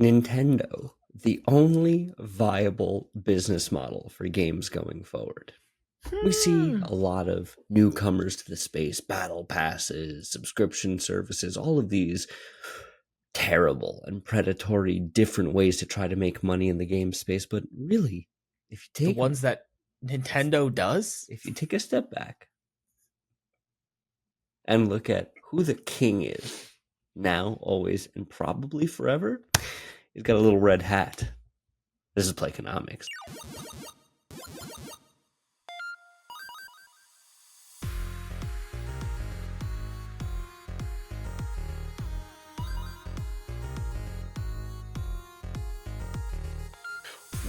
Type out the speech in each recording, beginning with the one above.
Nintendo, the only viable business model for games going forward. We see a lot of newcomers to the space, battle passes, subscription services, all of these terrible and predatory different ways to try to make money in the game space. But really, if you The take ones that Nintendo does? if you take a step back and look at who the king is now, always, and probably forever, he's got a little red hat. This is Playconomics.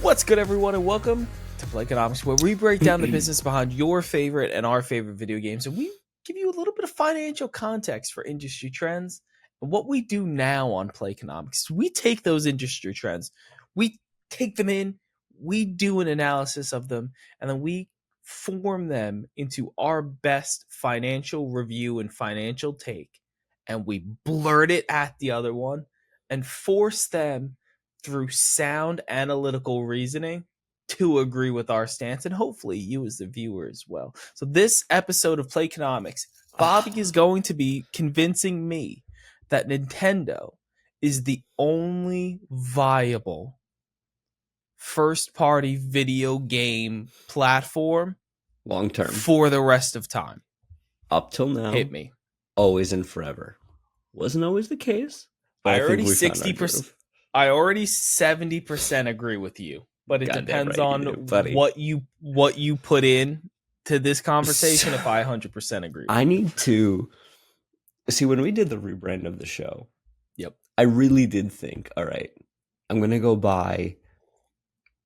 What's good, everyone, and welcome to Playconomics, where we break down the business behind your favorite and our favorite video games, and we give you a little bit of financial context for industry trends. And what we do now on Playconomics, we take those industry trends, we take them in, we do an analysis of them, and then we form them into our best financial review and financial take, and we blurt it at the other one and force them through sound analytical reasoning to agree with our stance, and hopefully you as the viewer as well. So this episode of Playconomics, Bobby is going to be convincing me that Nintendo is the only viable first-party video game platform Long term. for the rest of time. Up till now. Hit me. Always and forever. Wasn't always the case. I already 60%. I already 70% agree with you, but it depends on what you put in to this conversation. If I 100% agree, I need to see when we did the rebrand of the show. Yep, I really did think, all right, I'm gonna go buy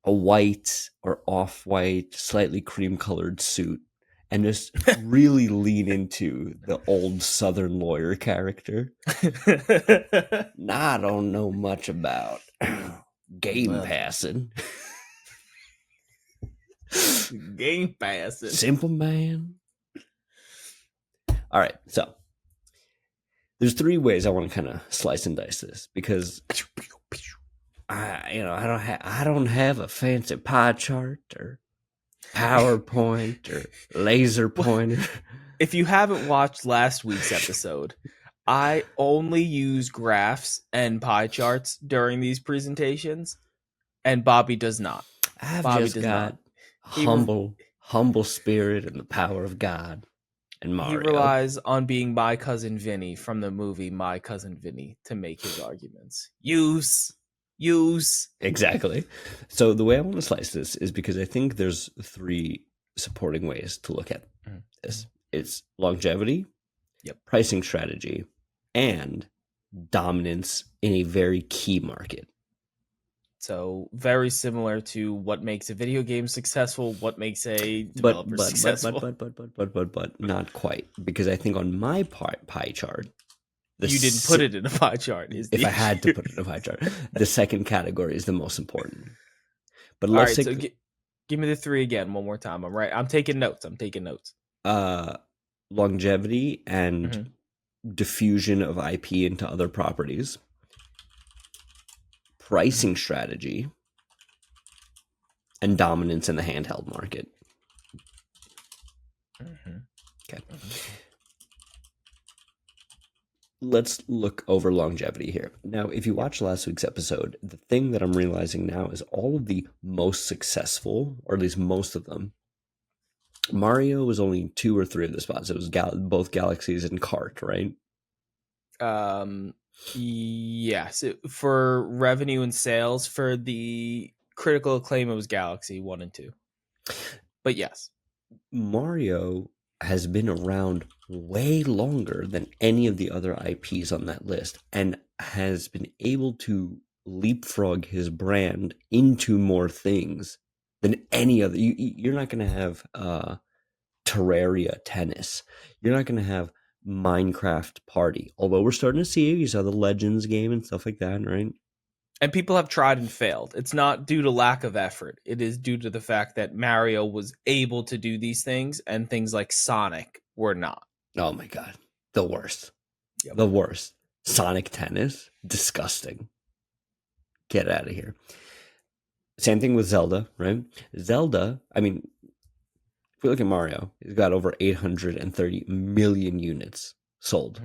a white or off-white, slightly cream-colored suit and just really lean into the old Southern lawyer character. Nah, I don't know much about game passing. Game passing. Simple man. All right, so there's three ways I want to kind of slice and dice this, because I don't have a fancy pie chart or PowerPoint or laser pointer. If you haven't watched last week's episode, I only use graphs and pie charts during these presentations, and Bobby does not. Bobby just got humble spirit and the power of God and Mario. He relies on being my cousin Vinny from the movie My Cousin Vinny to make his arguments. Use. Exactly. So the way I want to slice this is because I think there's three supporting ways to look at this. It's longevity, pricing strategy, and dominance in a very key market. So very similar to what makes a video game successful, what makes a developer successful. But not quite. Because I think on my pie chart, you didn't put it in a pie chart. If I had to put it in a pie chart, the second category is the most important. But let's give me the three again one more time. I'm taking notes. Longevity and diffusion of IP into other properties. Pricing strategy and dominance in the handheld market. Okay. Let's look over longevity here. Now, if you watch last week's episode, the thing that I'm realizing now is all of the most successful, or at least most of them, Mario was only 2 or 3 of the spots. It was both Galaxies and Kart, right? Yes. For revenue and sales, for the critical acclaim, it was Galaxy 1 and 2. But yes. Mario has been around way longer than any of the other IPs on that list, and has been able to leapfrog his brand into more things than any other. You're not going to have Terraria tennis. You're not going to have Minecraft party. Although we're starting to see, you saw the Legends game and stuff like that, right? And people have tried and failed. It's not due to lack of effort. It is due to the fact that Mario was able to do these things, and things like Sonic were not. Oh my God. The worst. Yep. The worst. Sonic tennis? Disgusting. Get out of here. Same thing with Zelda, right? Zelda, I mean, if we look at Mario, he's got over 830 million units sold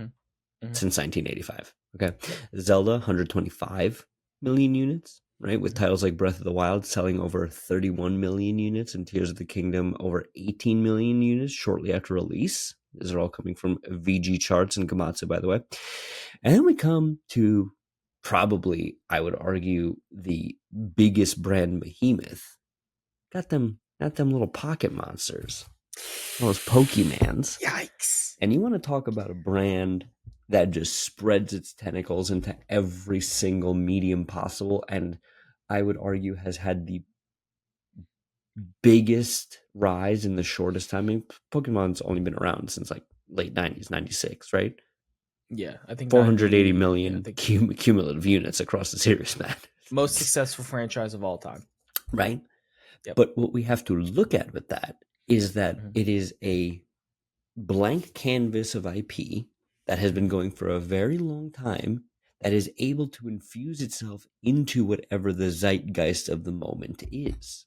since 1985. Okay. Zelda, 125 million units, right? With titles like Breath of the Wild selling over 31 million units and Tears of the Kingdom over 18 million units shortly after release. These are all coming from VG charts and Gamatsu, by the way. And then we come to probably, I would argue, the biggest brand behemoth. Got them little pocket monsters, those Pokemans. Yikes. And you want to talk about a brand that just spreads its tentacles into every single medium possible, and I would argue has had the biggest rise in the shortest time. I mean, Pokemon's only been around since like late 90s, 96, right? Yeah, I think 480 90, million cumulative units across the series, man. Most successful franchise of all time. Right? Yep. But what we have to look at with that is that it is a blank canvas of IP that has been going for a very long time that is able to infuse itself into whatever the zeitgeist of the moment is.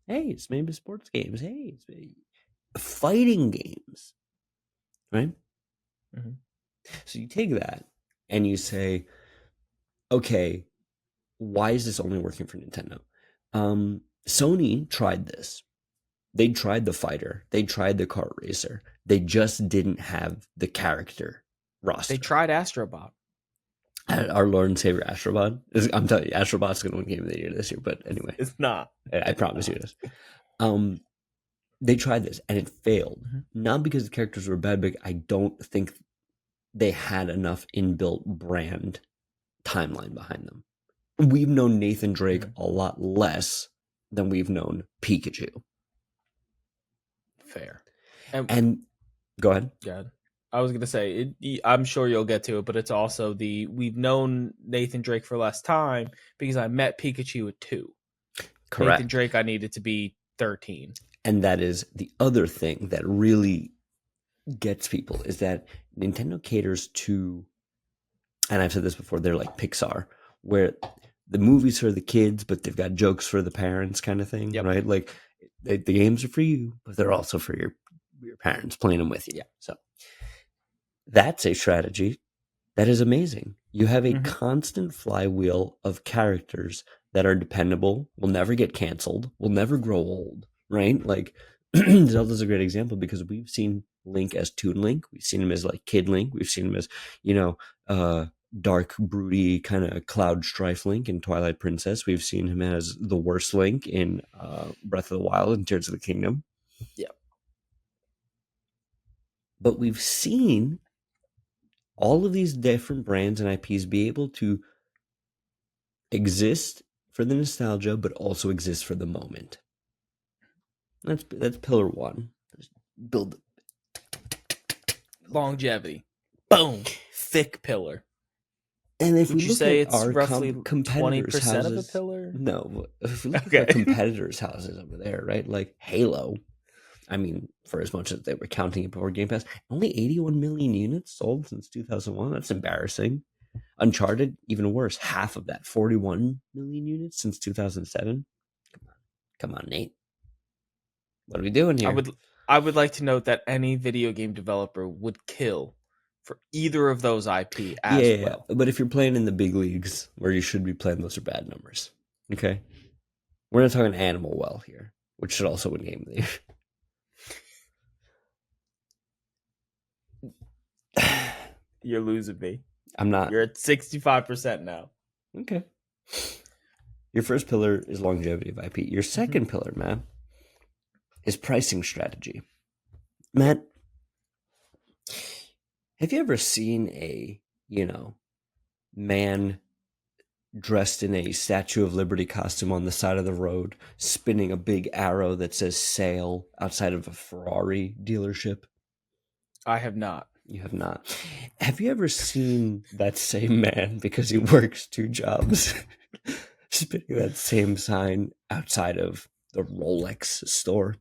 Hey, it's maybe sports games. Hey, it's maybe fighting games. Right? So you take that and you say, okay, why is this only working for Nintendo? Sony tried this. They tried the fighter. They tried the kart racer. They just didn't have the character roster. They tried Astrobot. Our Lord and Savior Astrobot. I'm telling you, Astrobot's going to win Game of the Year this year. But anyway. It's not. I promise you this. They tried this and it failed. Not because the characters were bad, but I don't think they had enough inbuilt brand timeline behind them. We've known Nathan Drake a lot less than we've known Pikachu. Fair. And go ahead. Yeah. I was going to say, I'm sure you'll get to it, but it's also we've known Nathan Drake for less time because I met Pikachu at 2. Correct. Nathan Drake, I needed to be 13. And that is the other thing that really gets people is that Nintendo caters to, and I've said this before, they're like Pixar, where the movies for the kids, but they've got jokes for the parents kind of thing, right? Like the games are for you, but they're also for your parents playing them with you. Yeah. So that's a strategy that is amazing. You have a constant flywheel of characters that are dependable, will never get canceled, will never grow old, right? Like Zelda's a great example because we've seen Link as Toon Link. We've seen him as like Kid Link. We've seen him as, dark, broody kind of Cloud Strife Link in Twilight Princess. We've seen him as the worst Link in Breath of the Wild and Tears of the Kingdom. Yeah. But we've seen all of these different brands and IPs be able to exist for the nostalgia, but also exist for the moment. That's pillar one. Build longevity. Boom. Thick pillar. And if Would we you look say at it's our roughly competitors' 20% houses, of a pillar? No, if we look at our competitors' houses over there, right? Like Halo, I mean, for as much as they were counting it before Game Pass, only 81 million units sold since 2001. That's embarrassing. Uncharted, even worse, half of that, 41 million units since 2007. Come on, Nate. What are we doing here? I would like to note that any video game developer would kill for either of those IP as well. But if you're playing in the big leagues where you should be playing, those are bad numbers. Okay? We're not talking Animal Well here, which should also win Game of the Year. You're losing me. I'm not. You're at 65% now. Okay. Your first pillar is longevity of IP. Your second pillar, Matt, is pricing strategy. Matt, have you ever seen a, man dressed in a Statue of Liberty costume on the side of the road, spinning a big arrow that says sale outside of a Ferrari dealership? I have not. You have not. Have you ever seen that same man, because he works 2 jobs, spinning that same sign outside of the Rolex store?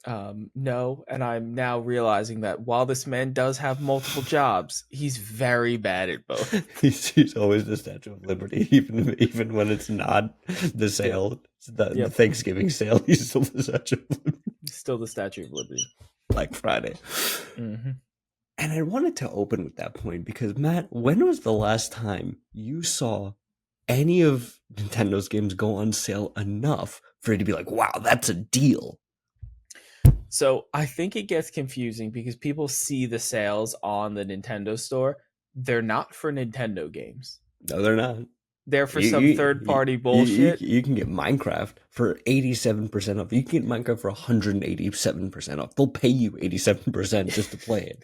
No, and I'm now realizing that while this man does have multiple jobs, he's very bad at both. He's always the Statue of Liberty, even when it's not the Yep. sale, the Yep. Thanksgiving sale. He's still the Statue of Liberty. Still the Statue of Liberty. Black Friday. Mm-hmm. And I wanted to open with that point because, Matt, when was the last time you saw any of Nintendo's games go on sale enough for you to be like, wow, that's a deal? So I think it gets confusing because people see the sales on the Nintendo store. They're not for Nintendo games. No, they're not. They're for some third-party bullshit. You can get Minecraft for 87% off. You can get Minecraft for 187% off. They'll pay you 87% just to play it.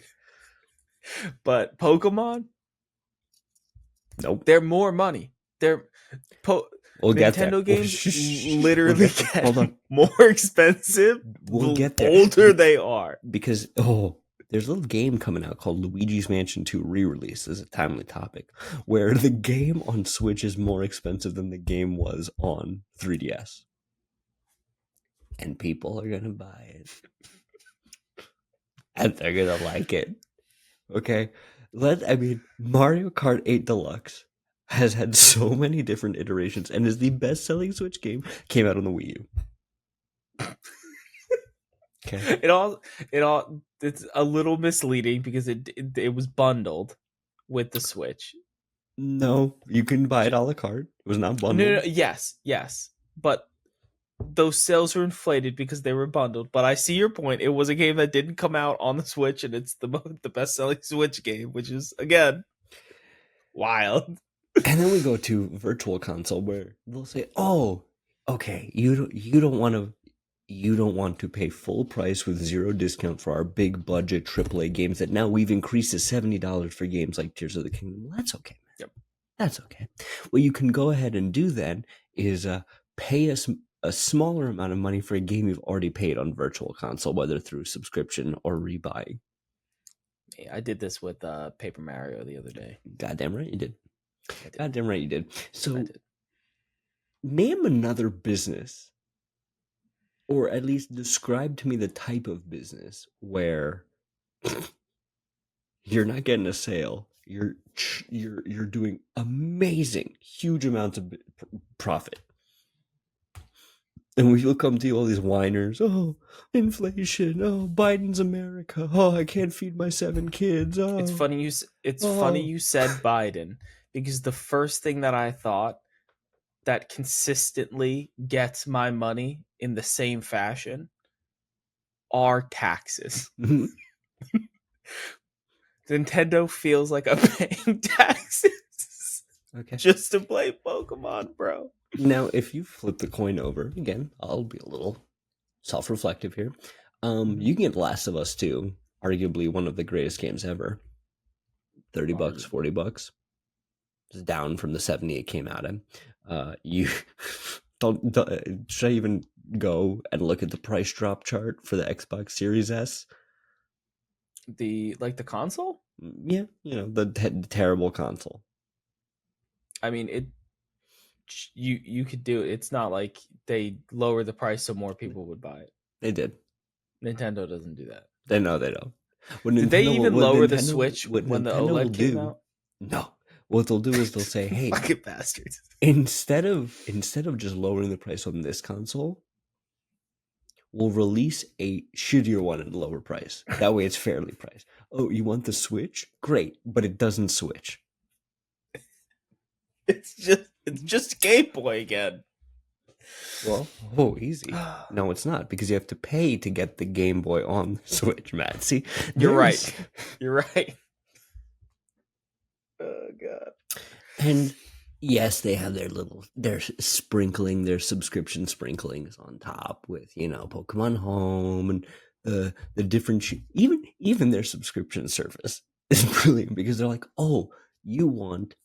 But Pokemon, Nope. they're more money. We'll get there. Nintendo games literally We'll get get Hold on. more expensive We'll the get there. older they are. Because, there's a little game coming out called Luigi's Mansion 2 re-release. This is a timely topic. Where the game on Switch is more expensive than the game was on 3DS. And people are going to buy it. And they're going to like it. Okay? Mario Kart 8 Deluxe has had so many different iterations and is the best-selling Switch game. Came out on the Wii U. Okay. It's a little misleading because it was bundled with the Switch. No, you can buy it a la carte. It was not bundled. No, yes, but those sales were inflated because they were bundled. But I see your point. It was a game that didn't come out on the Switch, and it's the best-selling Switch game, which is again wild. And then we go to Virtual Console where they'll say, "Oh, okay, you don't want to pay full price with zero discount for our big budget AAA games that now we've increased to $70 for games like Tears of the Kingdom." Well, that's okay. Yep. That's okay. What you can go ahead and do then is pay us a smaller amount of money for a game you've already paid on Virtual Console, whether through subscription or rebuy. I did this with Paper Mario the other day. Goddamn right you did. Goddamn right you did. So, I did. Name another business, or at least describe to me the type of business where you're not getting a sale. You're doing amazing, huge amounts of profit. And we will come to you, all these whiners. Oh, inflation. Oh, Biden's America. Oh, I can't feed my 7 kids. Oh, It's funny you said Biden, because the first thing that I thought that consistently gets my money in the same fashion are taxes. Nintendo feels like I'm paying taxes just to play Pokemon, bro. Now, if you flip the coin over, again, I'll be a little self-reflective here. You can get Last of Us 2, arguably one of the greatest games ever. $30, $40. It's down from the 70 it came out in. You don't should I even go and look at the price drop chart for the Xbox Series S? The console? Yeah, the terrible console. I mean, you could do it. It's not like they lower the price so more people would buy it. They did. Nintendo doesn't do that. They don't. Did they even lower the Switch when the OLED came out? No. What they'll do is they'll say, "Hey, fucking bastards! Instead of just lowering the price on this console, we'll release a shittier one at a lower price. That way, it's fairly priced. Oh, you want the Switch? Great, but it doesn't switch. It's just Game Boy again." Well, easy. No, it's not, because you have to pay to get the Game Boy on the Switch, Matt. See, you're right. You're right. Oh god. And yes, they have their subscription sprinklings on top with, Pokemon Home and the different even their subscription service is brilliant, because they're like, "Oh, you want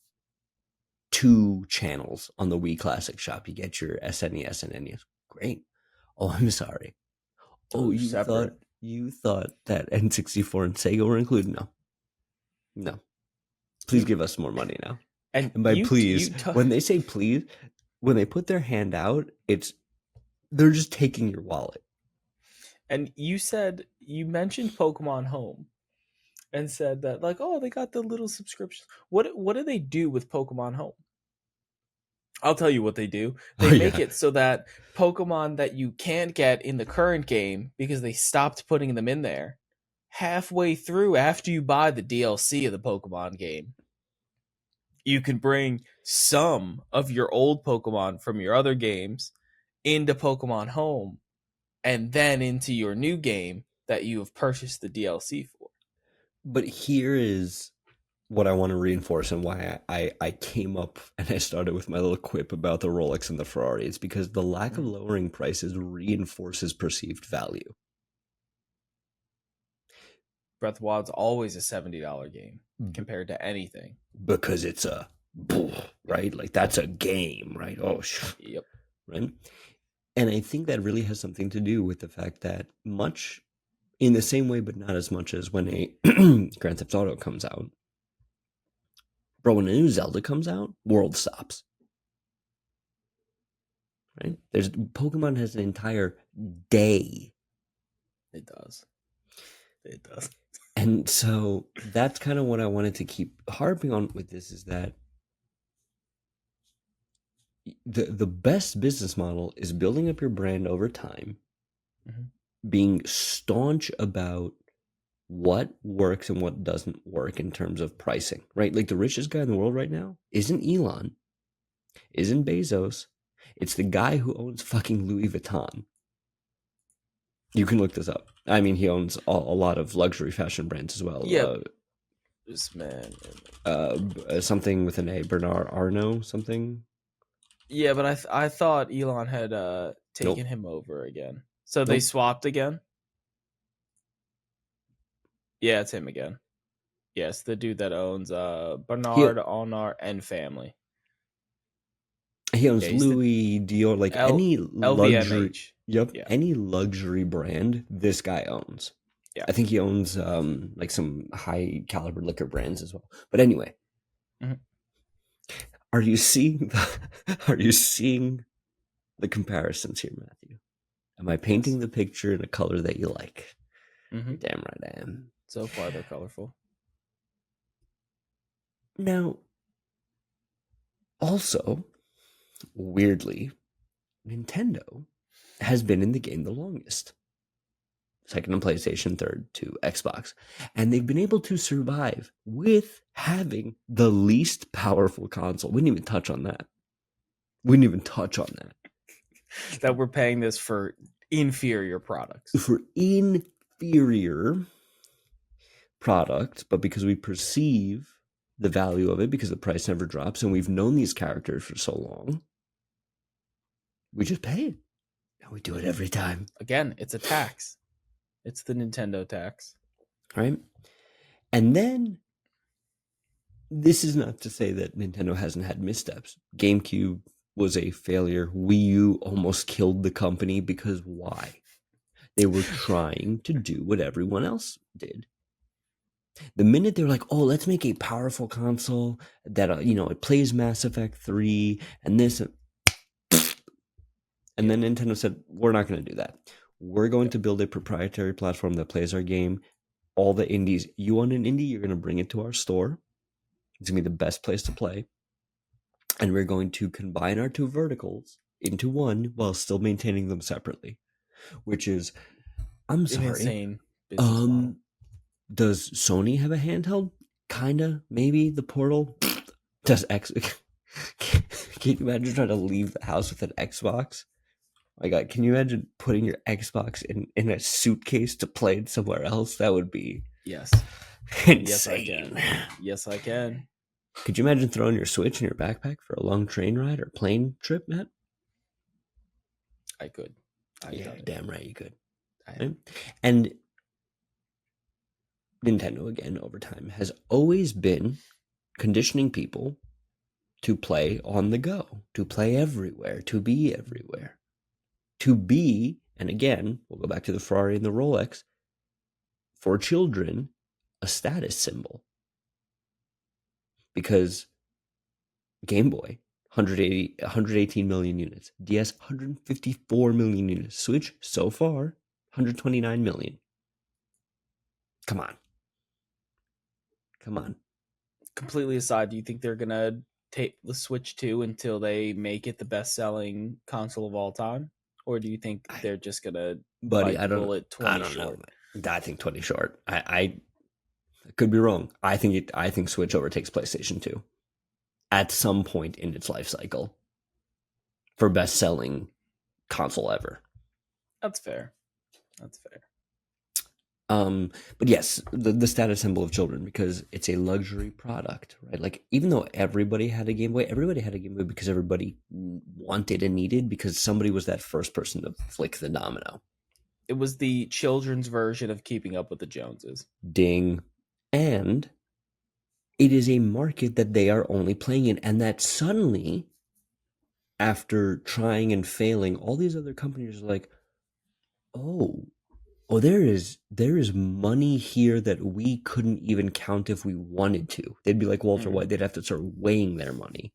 2 channels on the Wii Classic Shop. You get your SNES and NES. Great. Oh, I'm sorry. Oh, you thought that N64 and Sega were included? No. Please give us more money now." And by please, when they say please, when they put their hand out, they're just taking your wallet. And you mentioned Pokemon Home and said that like, oh, they got the little subscriptions. What do they do with Pokemon Home? I'll tell you what they do. They Oh make yeah. it so that Pokemon that you can't get in the current game because they stopped putting them in there, halfway through after you buy the DLC of the Pokemon game, you can bring some of your old Pokemon from your other games into Pokemon Home and then into your new game that you have purchased the DLC for. But here is what I want to reinforce and why I came up and I started with my little quip about the Rolex and the Ferrari. It's because the lack of Mhm. lowering prices reinforces perceived value. Breath of the Wild's always a $70 game compared to anything. Because it's a right, like that's a game, right? Oh, Yep. right. And I think that really has something to do with the fact that much in the same way, but not as much as when a Grand Theft Auto comes out. Bro, when a new Zelda comes out, world stops. Right? There's Pokemon has an entire day. It does. It does. And so that's kind of what I wanted to keep harping on with this is that the best business model is building up your brand over time, Mhm. being staunch about what works and what doesn't work in terms of pricing, right? Like the richest guy in the world right now isn't Elon, isn't Bezos. It's the guy who owns fucking Louis Vuitton. You can look this up. I mean, he owns a lot of luxury fashion brands as well. Yeah, this man. Something with an A, Bernard Arnault, something. Yeah, but I thought Elon had taken Nope, him over again. So they nope. swapped again? Yeah, it's him again. Yes, the dude that owns He Bernard, Arnault, and family. he Yeah, owns he's the Louis, Dior, like L any luxury. LVMH. Yep, Yeah. any luxury brand this guy owns. Yeah. I think he owns like some high caliber liquor brands as well. But anyway, Mhm. are you seeing are you seeing the comparisons here, Matthew? Am I Yes. painting the picture in a color that you like? You're Mhm. damn right I am. So far they're colorful. Now, also, weirdly, Nintendo has been in the game the longest. Second on PlayStation, third to Xbox. And they've been able to survive with having the least powerful console. We didn't even touch on that. We didn't even touch on that. That we're paying this for inferior products. For inferior product, but because we perceive the value of it because the price never drops and we've known these characters for so long, we just pay it. And we do it every time. Again, it's a tax. It's the Nintendo tax. Right? And then this is not to say that Nintendo hasn't had missteps. GameCube was a failure. Wii U almost killed the company because why? They were trying to do what everyone else did. The minute they were like, "Oh, let's make a powerful console that it plays Mass Effect 3 and this," and Yeah. then Nintendo said, "We're not going to do that. We're going Yep. to build a proprietary platform that plays our game. All the indies, you want an indie, you're going to bring it to our store. It's going to be the best place to play. And we're going to combine our two verticals into one while still maintaining them separately." Which is, I'm An sorry, insane business model. um, does Sony have a handheld? Kinda, maybe the Portal. Does X? Can you imagine trying to leave the house with an Xbox? My God, can you imagine putting your Xbox in a suitcase to play it somewhere else? That would be Yes. Yes, I insane. can. Yes, I can. Could you imagine throwing your Switch in your backpack for a long train ride or plane trip, Matt? I could. I've Yeah, done it. damn right you could. I have. Right? And Nintendo, again, over time, has always been conditioning people to play on the go, to play everywhere, to be everywhere, to be, and again, we'll go back to the Ferrari and the Rolex, for children, a status symbol. Because Game Boy, 118 million units, DS, 154 million units, Switch, so far, 129 million. Come on. Come on. Completely aside, do you think they're gonna take the Switch 2 until they make it the best-selling console of all time, or do you think I, they're just gonna buddy, bite the bullet I 20 don't know. short? I think 20 short. I could be wrong. I think Switch overtakes PlayStation 2 at some point in its life cycle for best selling console ever. That's fair. That's fair. But yes, the status symbol of children because it's a luxury product, right? Like even though everybody had a Game Boy, everybody had a Game Boy because everybody wanted and needed because somebody was that first person to flick the domino. It was the children's version of Keeping Up with the Joneses. Ding. And it is a market that they are only playing in, and that suddenly, after trying and failing, all these other companies are like, oh, oh, there is money here that we couldn't even count if we wanted to. They'd be like Walter White. They'd have to start weighing their money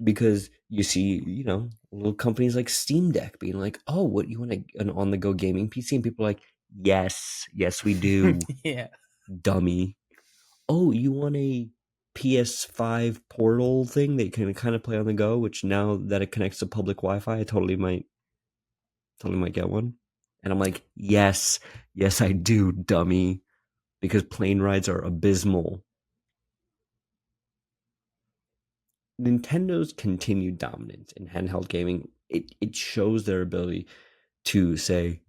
because you see, little companies like Steam Deck being like, "Oh, what you want an on-the-go gaming PC?" And people are like, "Yes, yes, we do, Yeah. dummy." Oh, you want a PS5 portal thing that you can kind of play on the go? Which now that it connects to public Wi-Fi, I totally might get one. And I'm like, yes, yes, I do, dummy, because plane rides are abysmal. Nintendo's continued dominance in handheld gaming, it shows their ability to say,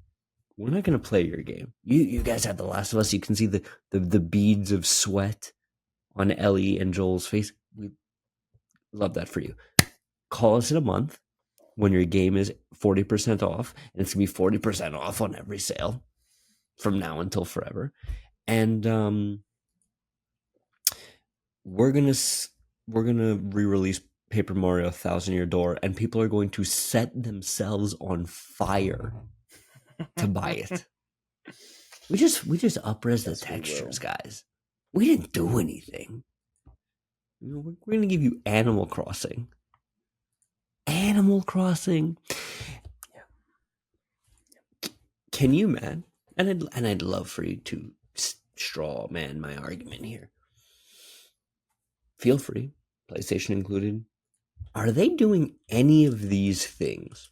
we're not going to play your game. You guys have The Last of Us. You can see the beads of sweat on Ellie and Joel's face. We love that for you. Call us in a month when your game is 40% off, and it's going to be 40% off on every sale from now until forever. And we're gonna re-release Paper Mario Thousand Year Door, and people are going to set themselves on fire to buy it. We just upres the Yes, we textures, will. guys. We didn't do anything. We're gonna give you Animal Crossing. Animal Crossing. Can you, man? And I'd love for you to straw man my argument here. Feel free, PlayStation included. Are they doing any of these things?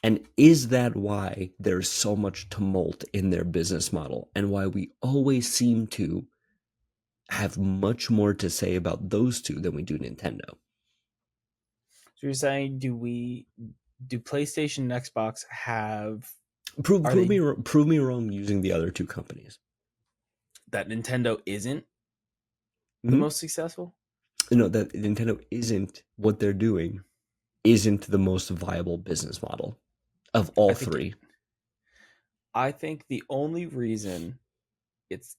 And is that why there's so much tumult in their business model and why we always seem to have much more to say about those two than we do Nintendo? So you're saying, do PlayStation and Xbox have Prove, are prove they me prove me wrong using the other two companies. that Nintendo isn't the Mm-hmm. most successful? No, that Nintendo isn't what they're doing isn't the most viable business model of all I think three. I think the only reason it's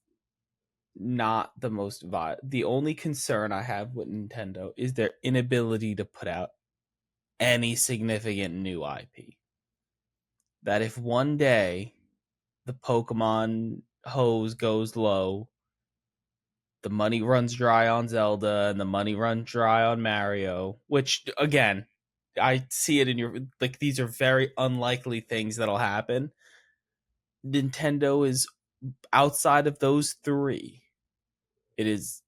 not the most the only concern I have with Nintendo is their inability to put out any significant new IP. That if one day the Pokemon hose goes low, the money runs dry on Zelda and the money runs dry on Mario, which again, I see it in your like these are very unlikely things that'll happen. Nintendo is outside of those three. It is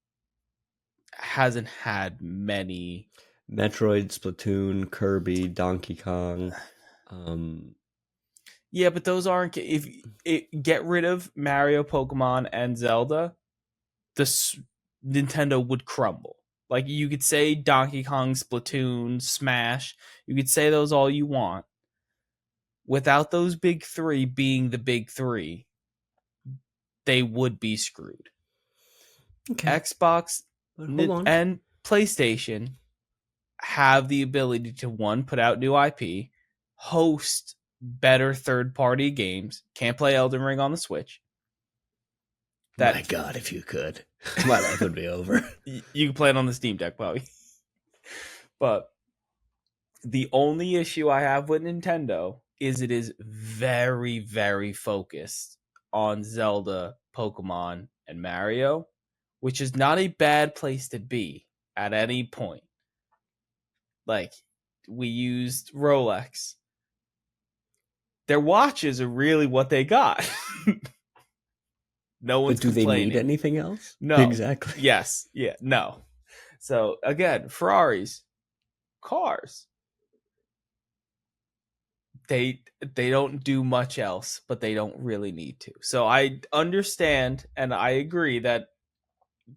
hasn't had many. Metroid, Splatoon, Kirby, Donkey Kong. Yeah, but those aren't. If it get rid of Mario, Pokemon, and Zelda, this Nintendo would crumble. Like you could say Donkey Kong, Splatoon, Smash. You could say those all you want. Without those big three being the big three, they would be screwed. Okay, Xbox but hold on. and PlayStation have the ability to one, put out new IP, host better third party games. Can't play Elden Ring on the Switch. My God, if you could, my life would be over. You can play it on the Steam Deck, probably. But the only issue I have with Nintendo is it is very, very focused on Zelda, Pokemon, and Mario, which is not a bad place to be at any point. Like, we used Rolex. their watches are really what they got. No one's But do they need complaining. anything else? No. Exactly. Yes. Yeah. No. So again, Ferraris, cars. They don't do much else, but they don't really need to. So I understand and I agree that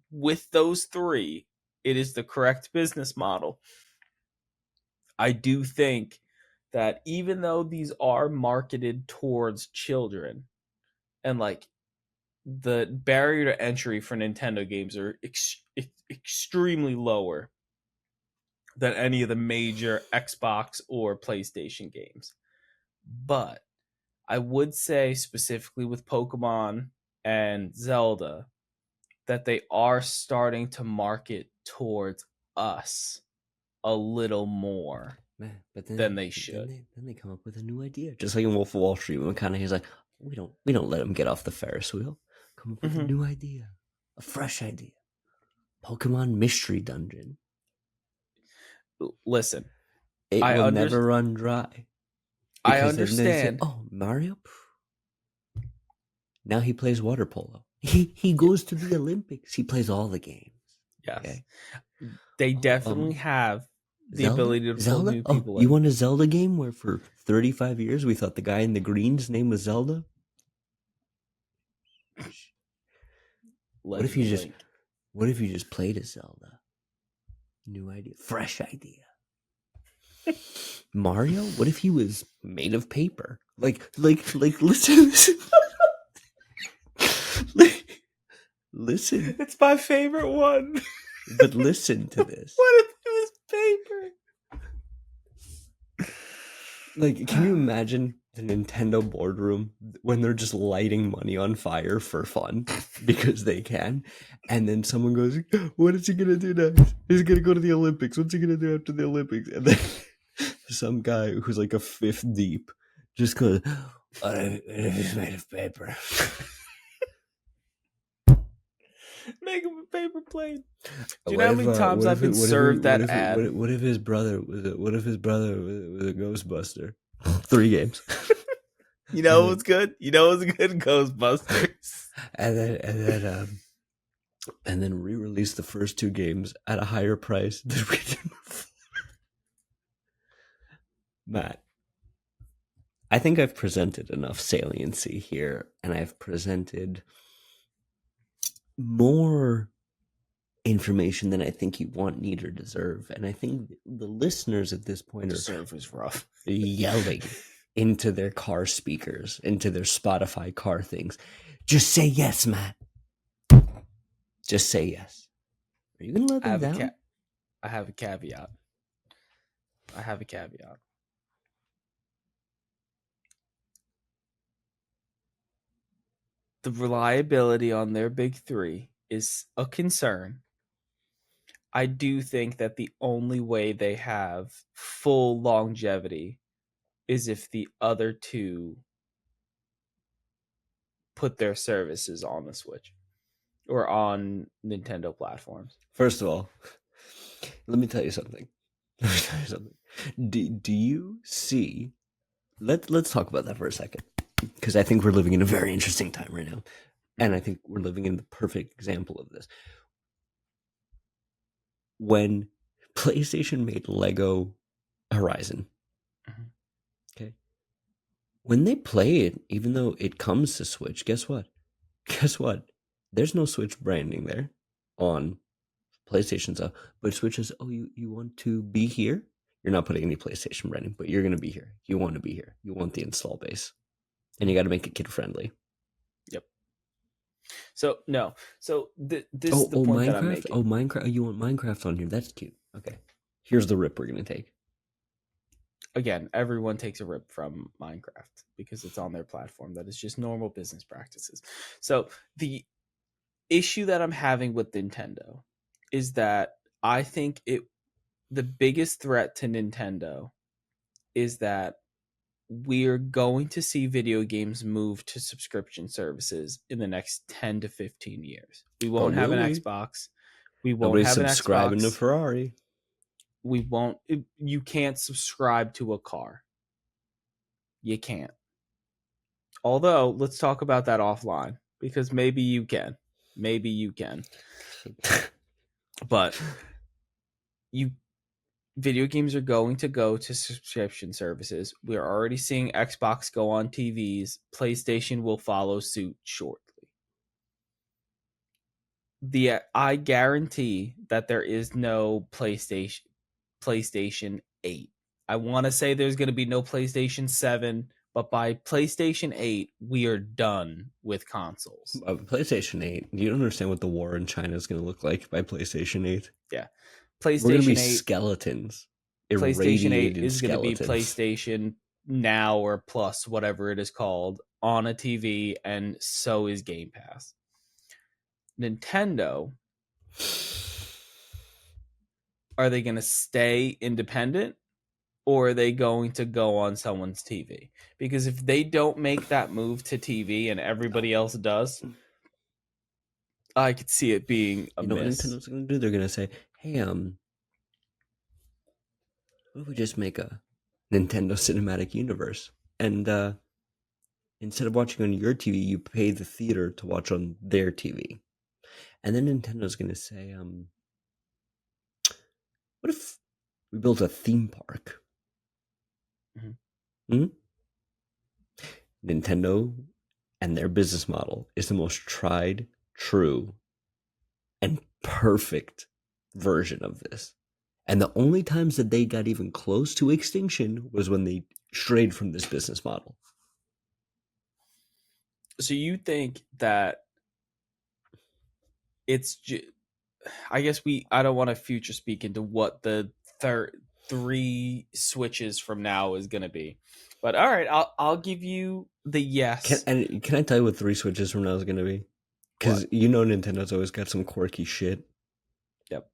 with those three, it is the correct business model. I do think that even though these are marketed towards children and like the barrier to entry for Nintendo games are extremely lower than any of the major Xbox or PlayStation games. But I would say specifically with Pokemon and Zelda that they are starting to market towards us a little more than they should. Then they come up with a new idea, just like in Wolf of Wall Street. When McConaughey's like, we don't let him get off the Ferris wheel. Come up with a new idea, a fresh idea. Pokemon Mystery Dungeon. Listen, It will never run dry. I understand. Say, oh, Mario. Now he plays water polo. He goes to the Olympics. He plays all the games. Yes, okay. They definitely have the ability to pull new people in. You want a Zelda game where for 35 years we thought the guy in the green's name was Zelda? What if you just played a Zelda? New idea, fresh idea. Mario? What if he was made of paper? Like listen. Listen. It's my favorite one. But listen to this. What if it was paper? Like, can you imagine the Nintendo boardroom when they're just lighting money on fire for fun because they can? And then someone goes, what is he going to do next? He's going to go to the Olympics. What's he going to do after the Olympics? And then some guy who's like a fifth deep just goes, what if he's made of paper? Make him a paper plane. Do you know how many times I've been served that ad? What if his brother was a Ghostbuster? 3 games. You know what's good? You know what's good? Ghostbusters. And then re-release the first 2 games at a higher price than we did before. Matt, I think I've presented enough saliency here, and I've presented more information than I think you want, need, or deserve. And I think the listeners at this point deserve is rough. Yelling into their car speakers, into their Spotify car things. Just say yes, Matt. Just say yes. Are you going to let them down? I have a caveat. The reliability on their big 3 is a concern. I do think that the only way they have full longevity is if the other 2 put their services on the Switch or on Nintendo platforms. First of all, let me tell you something. Do you see? Let's talk about that for a second, because I think we're living in a very interesting time right now, and I think we're living in the perfect example of this. When PlayStation made Lego Horizon, okay, when they play it, even though it comes to Switch, guess what? There's no Switch branding there on PlayStation stuff, but Switch says, oh, you want to be here? You're not putting any PlayStation branding, but you're going to be here. You want to be here. You want the install base. And you got to make it kid-friendly. Yep. So, no. So, this is the point that I'm making. Oh, Minecraft. Oh, you want Minecraft on here. That's cute. Okay. Here's the rip we're going to take. Again, everyone takes a rip from Minecraft because it's on their platform. That is just normal business practices. So, the issue that I'm having with Nintendo is that I think the biggest threat to Nintendo is that we're going to see video games move to subscription services in the next 10 to 15 years. We won't have an Xbox. We won't have an Xbox. Nobody's subscribing to Ferrari. We won't. You can't subscribe to a car. You can't. Although, let's talk about that offline because maybe you can. Maybe you can. But you video games are going to go to subscription services. We're already seeing Xbox go on TVs. PlayStation will follow suit shortly. I guarantee that there is no PlayStation 8. I want to say there's going to be no PlayStation 7, but by PlayStation 8, we are done with consoles. PlayStation 8, you don't understand what the war in China is going to look like by PlayStation 8. Yeah. We're going to be PlayStation 8 skeletons. PlayStation 8 Irradiated is going to be skeletons. PlayStation Now or Plus, whatever it is called, on a TV, and so is Game Pass. Nintendo, are they going to stay independent or are they going to go on someone's TV? Because if they don't make that move to TV and everybody else does, I could see it being a You know what miss. Nintendo's going to do? They're going to say, hey, what if we just make a Nintendo Cinematic Universe? And instead of watching on your TV, you pay the theater to watch on their TV. And then Nintendo's going to say, what if we built a theme park? Mm-hmm. Nintendo and their business model is the most tried, true, and perfect version of this. And the only times that they got even close to extinction was when they strayed from this business model. So you think that it's I guess I don't want to future speak into what the 3 switches from now is going to be. But all right, I'll give you the yes. Can I tell you what 3 switches from now is going to be? Because you know Nintendo's always got some quirky shit. Yep.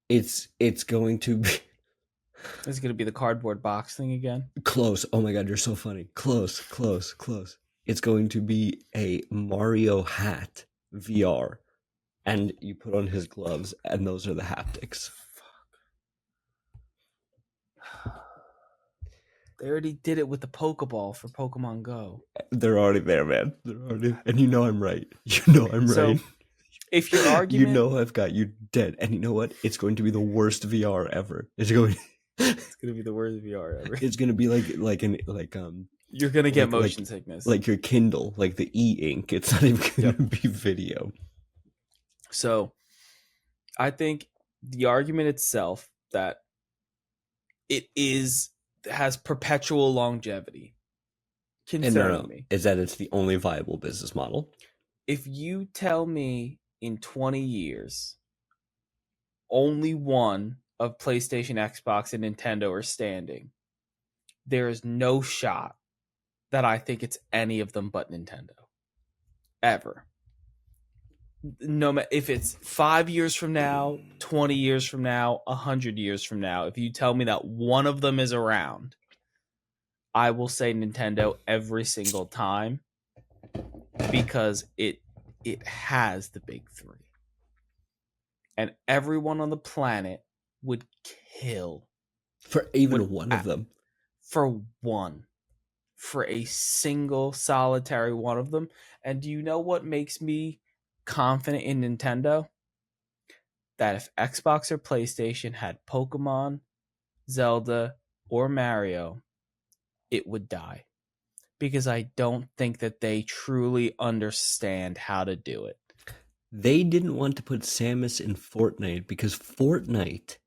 It's going to be... It's going to be the cardboard box thing again? Close. Oh my god, you're so funny. Close. It's going to be a Mario hat VR. And you put on his gloves, and those are the haptics. They already did it with the Pokeball for Pokemon Go. They're already there, man. And you know I'm right. You know I'm right. If your argument... You know I've got you dead. And you know what? It's going to be the worst VR ever. It's going to be the worst VR ever. It's going to be like you're going to get motion sickness. Like your Kindle, like the e-ink. It's not even going to be video. So, I think the argument itself that it has perpetual longevity concerning me is that it's the only viable business model. If you tell me in 20 years only one of PlayStation, Xbox, and Nintendo are standing, there is no shot that I think it's any of them but Nintendo. Ever. No matter if it's 5 years from now, 20 years from now, 100 years from now, if you tell me that one of them is around, I will say Nintendo every single time because it has the big 3. And everyone on the planet would kill for even one of them. For one. For a single solitary one of them. And do you know what makes me confident in Nintendo? That if Xbox or PlayStation had Pokemon, Zelda, or Mario, it would die. Because I don't think that they truly understand how to do it. They didn't want to put Samus in Fortnite because Fortnite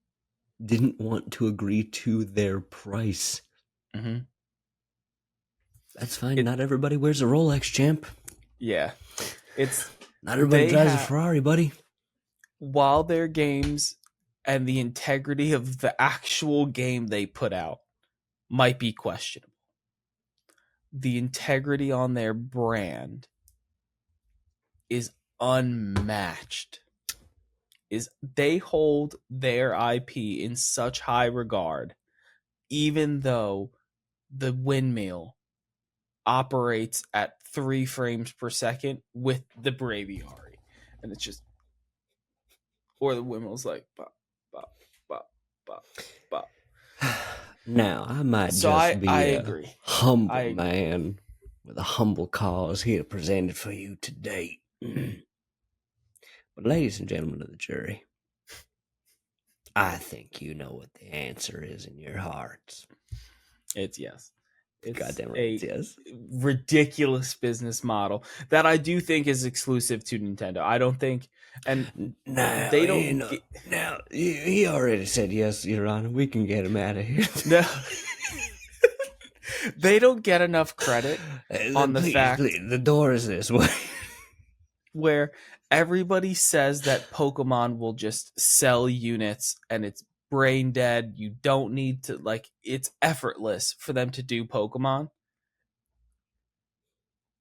didn't want to agree to their price. Mm-hmm. That's fine. Not everybody wears a Rolex, champ. Yeah. It's not everybody drives a Ferrari, buddy. While their games and the integrity of the actual game they put out might be questionable, the integrity on their brand is unmatched. They hold their IP in such high regard, even though the windmill operates at 3 frames per second with the Braviary, and it's just, or the windmill's like bop, bop, bop, bop, bop. Now, I might So just be I a agree. humble man with a humble cause here presented for you today. But ladies and gentlemen of the jury, I think you know what the answer is in your hearts. It's yes. It's Goddamn right, a yes. ridiculous business model that I do think is exclusive to Nintendo. I don't think, and Now, they don't. now he already said yes, Your Honor. We can get him out of here. No, they don't get enough credit on the fact the door is this way. where everybody says that Pokemon will just sell units and it's brain dead. You don't need to, like, it's effortless for them to do Pokemon.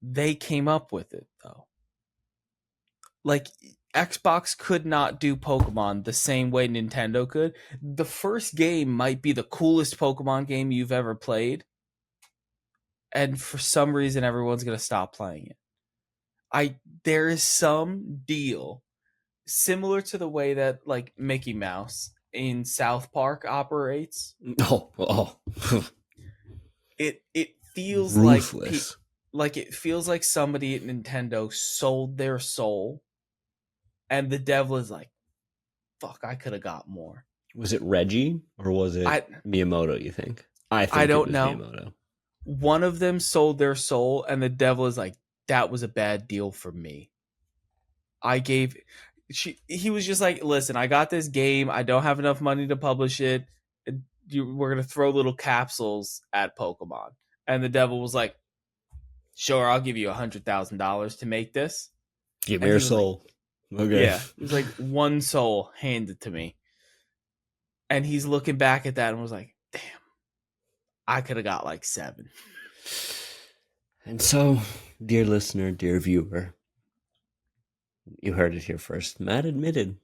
They came up with it though. Like, Xbox could not do Pokemon the same way Nintendo could. The first game might be the coolest Pokemon game you've ever played, and for some reason everyone's going to stop playing it. There is some deal similar to the way that, like, Mickey Mouse in South Park operates. Oh. It feels Ruthless. like it feels like somebody at Nintendo sold their soul, and the devil is like, fuck, I could have got more. Was it Reggie or was it Miyamoto, you think? I don't know. Miyamoto. One of them sold their soul, and the devil is like, that was a bad deal for me. He was just like, listen, I got this game. I don't have enough money to publish it. We're going to throw little capsules at Pokemon. And the devil was like, sure, I'll give you $100,000 to make this. Give me your soul. Like, okay. Yeah. It was like, one soul handed to me. And he's looking back at that and was like, damn, I could have got like 7. And so, dear listener, dear viewer, you heard it here first. Matt admitted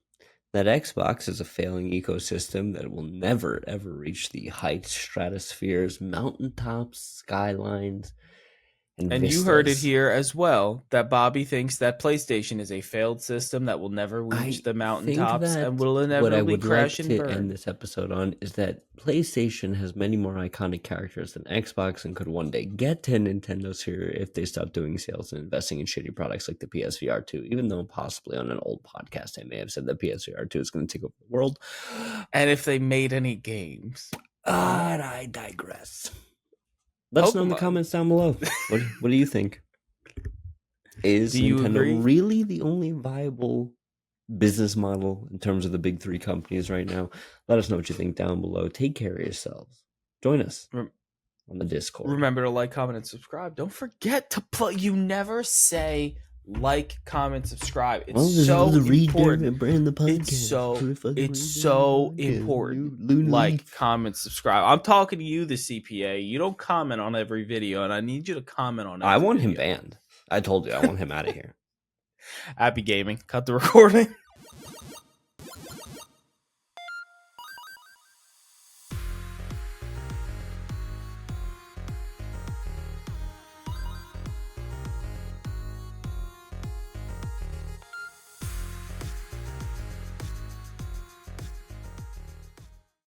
that Xbox is a failing ecosystem that will never, ever reach the heights, stratospheres, mountaintops, skylines, and vistas. You heard it here as well, that Bobby thinks that PlayStation is a failed system that will never reach the mountaintops and will inevitably crash and burn. What I would like to end this episode on is that PlayStation has many more iconic characters than Xbox and could one day get to Nintendo's here if they stop doing sales and investing in shitty products like the PSVR 2, even though possibly on an old podcast I may have said that PSVR 2 is going to take over the world. And if they made any games. But I digress. Let us know in the comments down below. What do you think? Is Nintendo really the only viable business model in terms of the big 3 companies right now? Let us know what you think down below. Take care of yourselves. Join us on the Discord. Remember to like, comment, and subscribe. Don't forget to plug. You never say like, comment, subscribe. It's so important. It's so important. Like, comment, subscribe. I'm talking to you, the CPA. You don't comment on every video, and I need you to comment on every I want him banned. I told you I want him out of here. Happy gaming. Cut the recording.